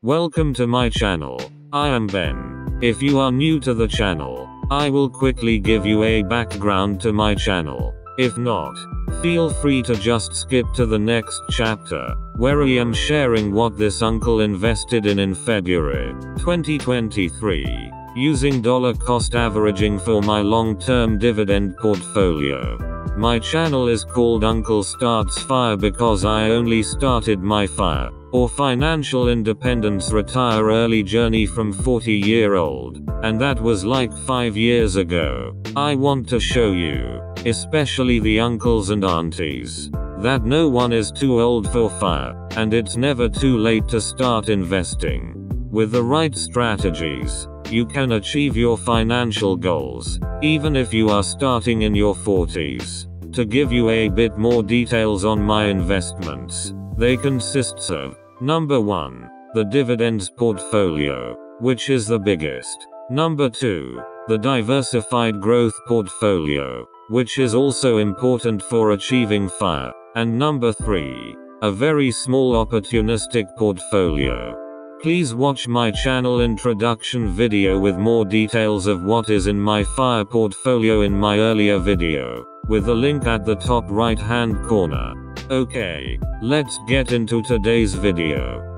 Welcome to my channel. I am Ben. If you are new to the channel, I will quickly give you a background to my channel. If not, feel free to just skip to the next chapter, where I am sharing what this uncle invested in February 2023, using dollar cost averaging for my long-term dividend portfolio. My channel is called Uncle Starts FIRE because I only started my FIRE, or financial independence retire early journey from 40-year-old, and that was like 5 years ago. I want to show you, especially the uncles and aunties, that no one is too old for FIRE, and it's never too late to start investing. With the right strategies, you can achieve your financial goals, even if you are starting in your 40s. To give you a bit more details on my investments, they consist of: number 1, the dividends portfolio, which is the biggest. Number 2, the diversified growth portfolio, which is also important for achieving FIRE. And number 3, a very small opportunistic portfolio. Please watch my channel introduction video with more details of what is in my FIRE portfolio in my earlier video, with the link at the top right hand corner. Okay, let's get into today's video.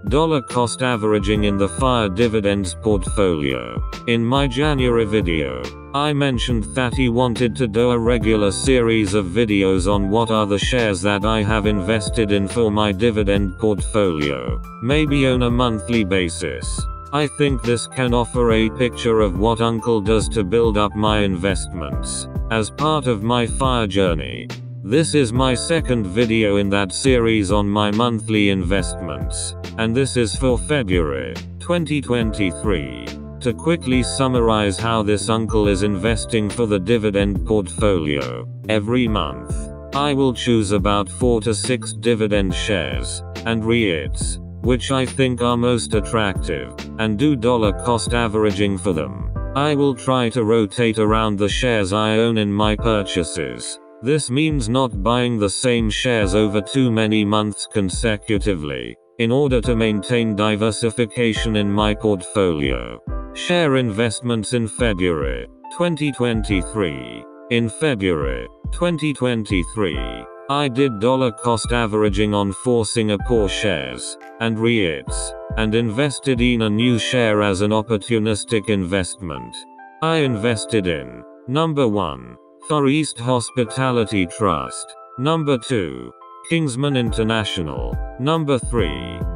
Dollar cost averaging in the FIRE dividends portfolio. In my January video, I mentioned that I wanted to do a regular series of videos on what are the shares that I have invested in for my dividend portfolio, maybe on a monthly basis. I think this can offer a picture of what Uncle does to build up my investments, as part of my FIRE journey. This is my second video in that series on my monthly investments, and this is for February 2023. To quickly summarize how this uncle is investing for the dividend portfolio, every month, I will choose about 4 to 6 dividend shares, and REITs, which I think are most attractive, and do dollar cost averaging for them. I will try to rotate around the shares I own in my purchases. This means not buying the same shares over too many months consecutively, in order to maintain diversification in my portfolio. Share investments in February 2023. In February 2023, I did dollar cost averaging on 4 Singapore shares, and REITs, and invested in a new share as an opportunistic investment. I invested in: number 1, Far East Hospitality Trust. Number 2, Kingsmen International. Number 3,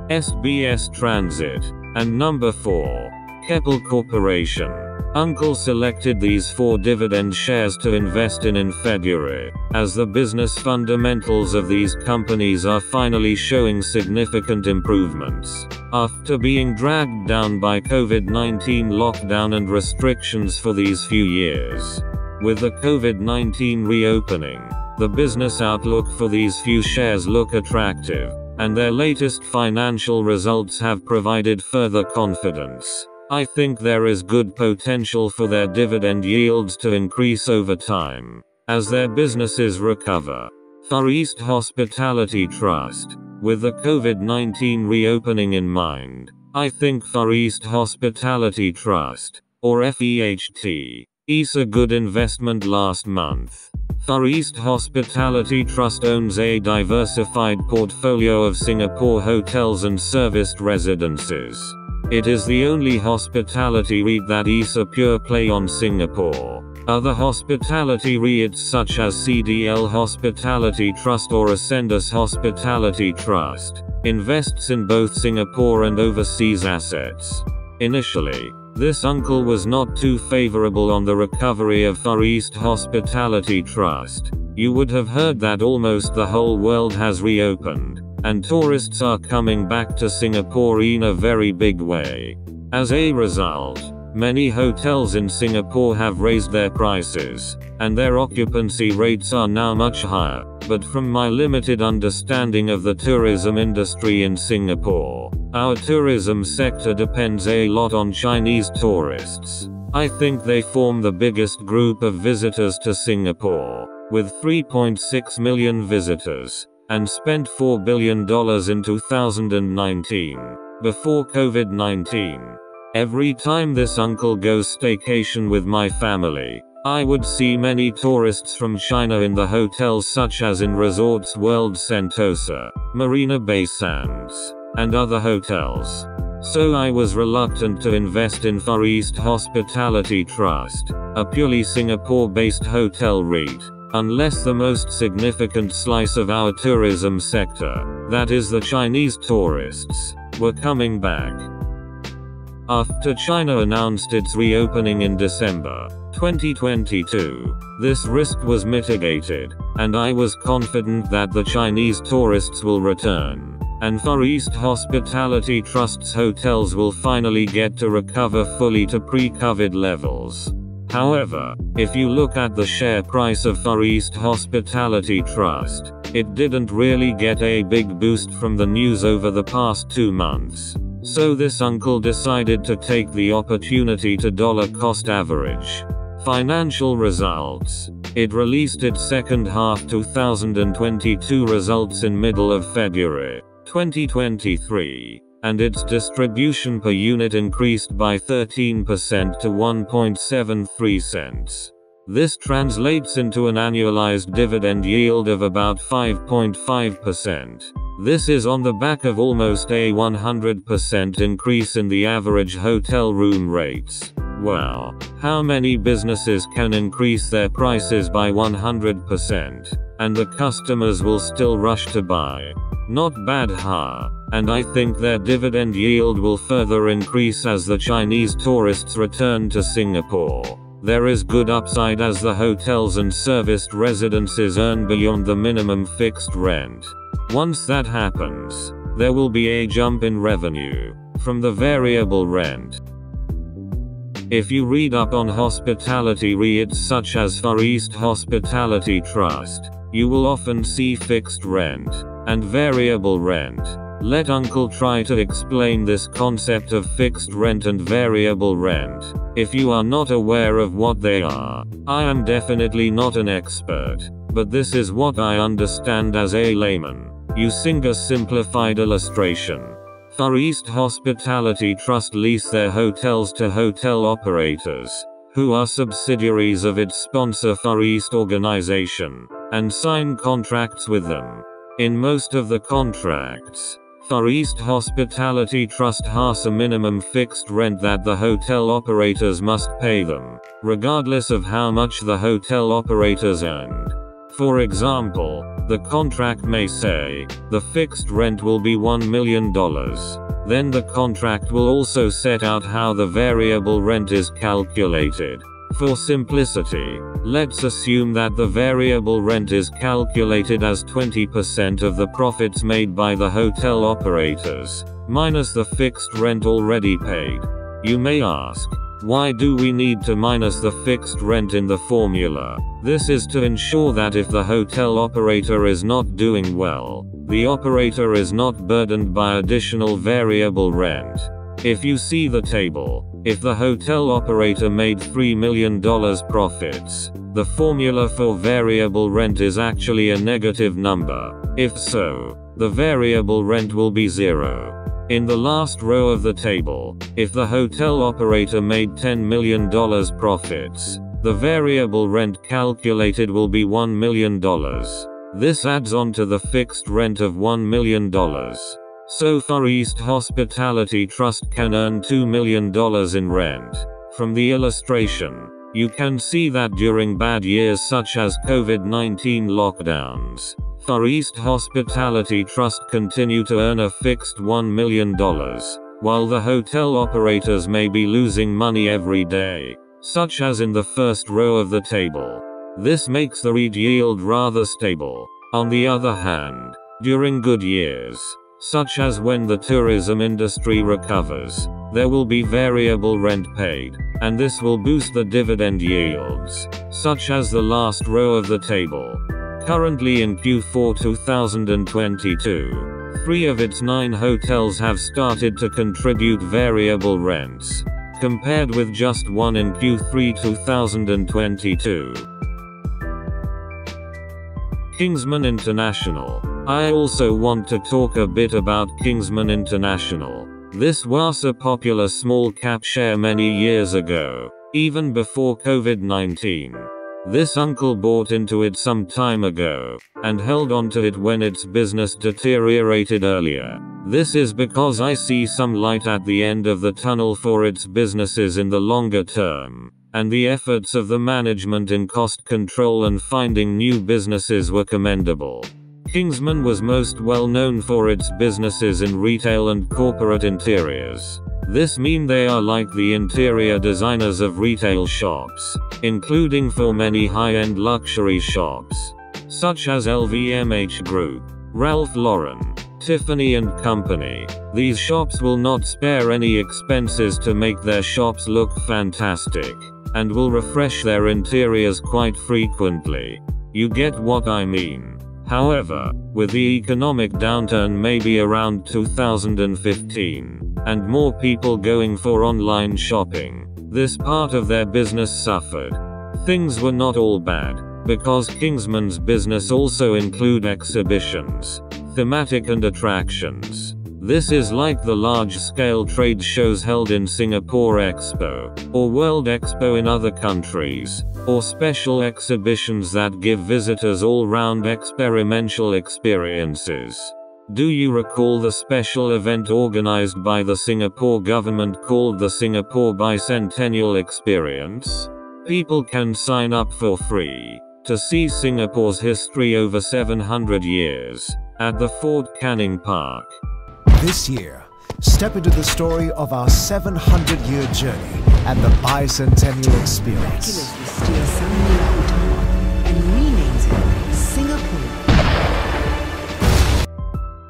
SBS Transit. And number 4, Keppel Corporation. Uncle selected these 4 dividend shares to invest in February, as the business fundamentals of these companies are finally showing significant improvements, after being dragged down by COVID-19 lockdown and restrictions for these few years. With the COVID-19 reopening, the business outlook for these few shares look attractive, and their latest financial results have provided further confidence. I think there is good potential for their dividend yields to increase over time, as their businesses recover. Far East Hospitality Trust. With the COVID-19 reopening in mind, I think Far East Hospitality Trust, or FEHT, is a good investment last month. Far East Hospitality Trust owns a diversified portfolio of Singapore hotels and serviced residences. It is the only hospitality REIT that is a pure play on Singapore. Other hospitality REITs such as CDL Hospitality Trust or Ascendus Hospitality Trust invests in both Singapore and overseas assets. Initially, this uncle was not too favorable on the recovery of Far East Hospitality Trust. You would have heard that almost the whole world has reopened, and tourists are coming back to Singapore in a very big way. As a result, many hotels in Singapore have raised their prices, and their occupancy rates are now much higher. But from my limited understanding of the tourism industry in Singapore, our tourism sector depends a lot on Chinese tourists. I think they form the biggest group of visitors to Singapore, with 3.6 million visitors, and spent $4 billion in 2019, before COVID-19. Every time this uncle goes staycation with my family, I would see many tourists from China in the hotels such as in Resorts World Sentosa, Marina Bay Sands, and other hotels. So I was reluctant to invest in Far East Hospitality Trust, a purely Singapore-based hotel REIT, unless the most significant slice of our tourism sector, that is the Chinese tourists, were coming back. After China announced its reopening in December 2022, this risk was mitigated, and I was confident that the Chinese tourists will return, and Far East Hospitality Trust's hotels will finally get to recover fully to pre-COVID levels. However, if you look at the share price of Far East Hospitality Trust, it didn't really get a big boost from the news over the past 2 months. So this uncle decided to take the opportunity to dollar cost average financial results. It released its second half 2022 results in middle of February 2023, and its distribution per unit increased by 13% to 1.73 cents. This translates into an annualized dividend yield of about 5.5%. This is on the back of almost a 100% increase in the average hotel room rates. Wow, how many businesses can increase their prices by 100%, and the customers will still rush to buy? Not bad, huh? And I think their dividend yield will further increase as the Chinese tourists return to Singapore. There is good upside as the hotels and serviced residences earn beyond the minimum fixed rent. Once that happens, there will be a jump in revenue from the variable rent. If you read up on hospitality REITs such as Far East Hospitality Trust, you will often see fixed rent and variable rent. Let Uncle try to explain this concept of fixed rent and variable rent. If you are not aware of what they are, I am definitely not an expert, but this is what I understand as a layman, using a simplified illustration. Far East Hospitality Trust lease their hotels to hotel operators, who are subsidiaries of its sponsor Far East organization, and sign contracts with them. In most of the contracts, Far East Hospitality Trust has a minimum fixed rent that the hotel operators must pay them, regardless of how much the hotel operators earned. For example, the contract may say, the fixed rent will be $1 million. Then the contract will also set out how the variable rent is calculated. For simplicity, let's assume that the variable rent is calculated as 20% of the profits made by the hotel operators, minus the fixed rent already paid. You may ask, why do we need to minus the fixed rent in the formula? This is to ensure that if the hotel operator is not doing well, the operator is not burdened by additional variable rent. If you see the table, if the hotel operator made $3 million profits, the formula for variable rent is actually a negative number. If so, the variable rent will be 0. In the last row of the table, if the hotel operator made $10 million profits, the variable rent calculated will be $1 million. This adds on to the fixed rent of $1 million. So Far East Hospitality Trust can earn $2 million in rent. From the illustration, you can see that during bad years such as COVID-19 lockdowns, Far East Hospitality Trust continue to earn a fixed $1 million, while the hotel operators may be losing money every day, such as in the first row of the table. This makes the REIT yield rather stable. On the other hand, during good years, such as when the tourism industry recovers, there will be variable rent paid, and this will boost the dividend yields, such as the last row of the table. Currently in Q4 2022, 3 of its 9 hotels have started to contribute variable rents, compared with just 1 in Q3 2022. Kingsmen International. I also want to talk a bit about Kingsmen International. This was a popular small cap share many years ago, even before COVID-19. This uncle bought into it some time ago, and held on to it when its business deteriorated earlier. This is because I see some light at the end of the tunnel for its businesses in the longer term, and the efforts of the management in cost control and finding new businesses were commendable. Kingsmen was most well known for its businesses in retail and corporate interiors. This means they are like the interior designers of retail shops, including for many high-end luxury shops, such as LVMH Group, Ralph Lauren, Tiffany & Company. These shops will not spare any expenses to make their shops look fantastic, and will refresh their interiors quite frequently. You get what I mean. However, with the economic downturn maybe around 2015, and more people going for online shopping, this part of their business suffered. Things were not all bad, because Kingsman's business also include exhibitions, thematic and attractions. This is like the large-scale trade shows held in Singapore Expo, or World Expo in other countries, or special exhibitions that give visitors all-round experiential experiences. Do you recall the special event organized by the Singapore government called the Singapore Bicentennial Experience? People can sign up for free to see Singapore's history over 700 years at the Fort Canning Park. This year, step into the story of our 700-year journey at the Bicentennial Experience. Miraculously steals some new hotel and renames it Singapore.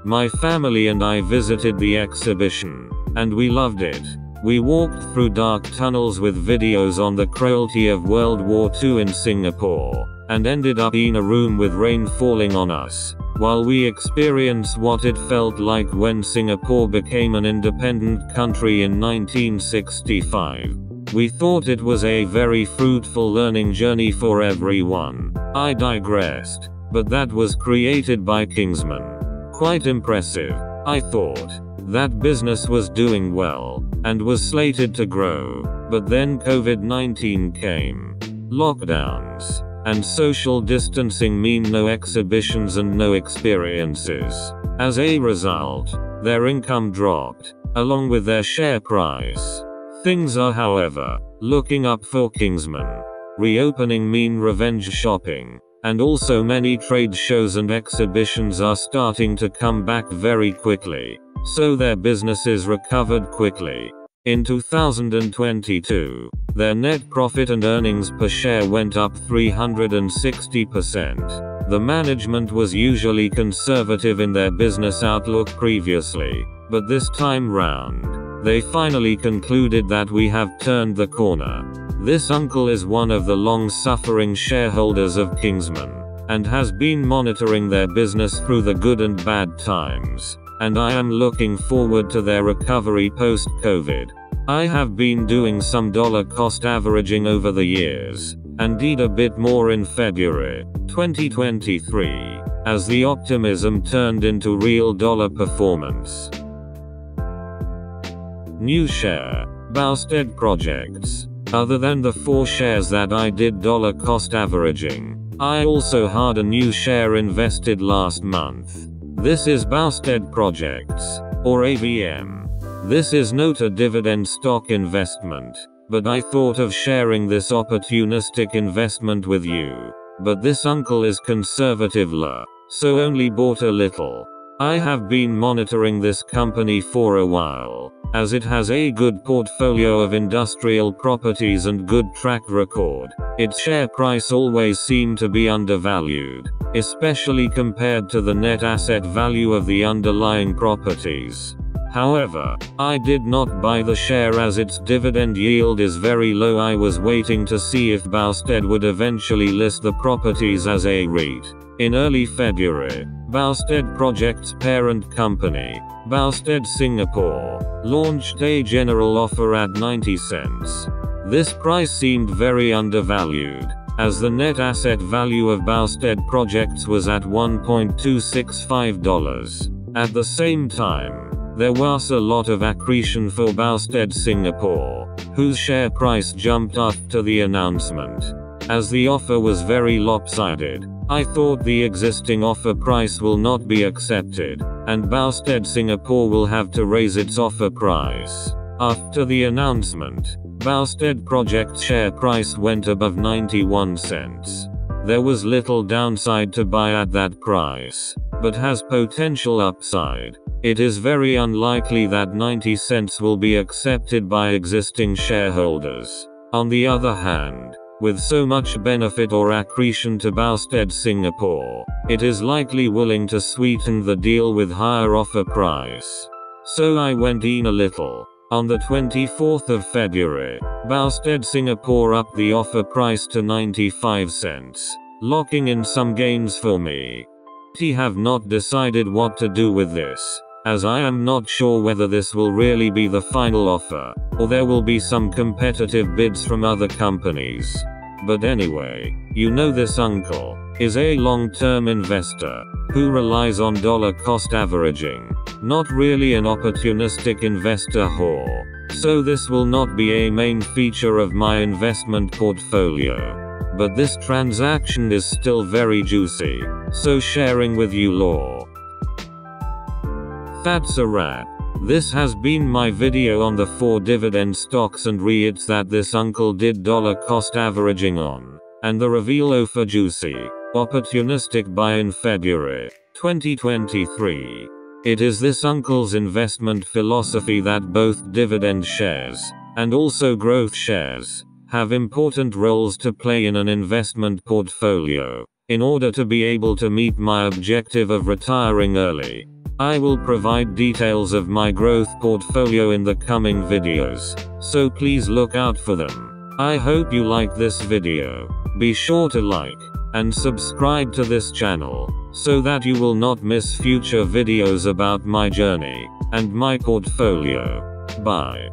My family and I visited the exhibition, and we loved it. We walked through dark tunnels with videos on the cruelty of World War II in Singapore, and ended up in a room with rain falling on us, while we experienced what it felt like when Singapore became an independent country in 1965. We thought it was a very fruitful learning journey for everyone. I digressed, but that was created by Kingsmen. Quite impressive, I thought. That business was doing well, and was slated to grow, but then COVID-19 came. Lockdowns and social distancing mean no exhibitions and no experiences. As a result, their income dropped, along with their share price. Things are, however, looking up for Kingsmen. Reopening mean revenge shopping, and also many trade shows and exhibitions are starting to come back very quickly, so their businesses recovered quickly. In 2022, their net profit and earnings per share went up 360%. The management was usually conservative in their business outlook previously, but this time round, they finally concluded that we have turned the corner. This uncle is one of the long-suffering shareholders of Kingsmen, and has been monitoring their business through the good and bad times, and I am looking forward to their recovery post-COVID. I have been doing some dollar cost averaging over the years, and did a bit more in February 2023, as the optimism turned into real dollar performance. New share, Boustead Projects. Other than the 4 shares that I did dollar cost averaging, I also had a new share invested last month. This is Boustead Projects, or AVM. This is not a dividend stock investment, but I thought of sharing this opportunistic investment with you. But this uncle is conservative, so only bought a little. I have been monitoring this company for a while, as it has a good portfolio of industrial properties and good track record. Its share price always seemed to be undervalued, especially compared to the net asset value of the underlying properties. However, I did not buy the share as its dividend yield is very low. I was waiting to see if Boustead would eventually list the properties as a REIT. In early February, Boustead Projects' parent company, Boustead Singapore, launched a general offer at 90 cents. This price seemed very undervalued, as the net asset value of Boustead Projects was at $1.265. At the same time, there was a lot of accretion for Boustead Singapore, whose share price jumped after the announcement. As the offer was very lopsided, I thought the existing offer price will not be accepted, and Boustead Singapore will have to raise its offer price. After the announcement, Boustead Projects share price went above 91 cents. There was little downside to buy at that price, but has potential upside. It is very unlikely that 90 cents will be accepted by existing shareholders. On the other hand, with so much benefit or accretion to Boustead Singapore, it is likely willing to sweeten the deal with higher offer price. So I went in a little. On the 24th of February, Boustead Singapore upped the offer price to 95 cents, locking in some gains for me. I have not decided what to do with this, as I am not sure whether this will really be the final offer, or there will be some competitive bids from other companies. But anyway, you know this uncle is a long-term investor who relies on dollar cost averaging, not really an opportunistic investor whore. So this will not be a main feature of my investment portfolio. But this transaction is still very juicy, so sharing with you law. That's a wrap. This has been my video on the 4 dividend stocks and REITs that this uncle did dollar cost averaging on, and the reveal offer juicy, opportunistic buy in February 2023. It is this uncle's investment philosophy that both dividend shares, and also growth shares, have important roles to play in an investment portfolio, in order to be able to meet my objective of retiring early. I will provide details of my growth portfolio in the coming videos, so please look out for them. I hope you like this video. Be sure to like and subscribe to this channel, so that you will not miss future videos about my journey and my portfolio. Bye.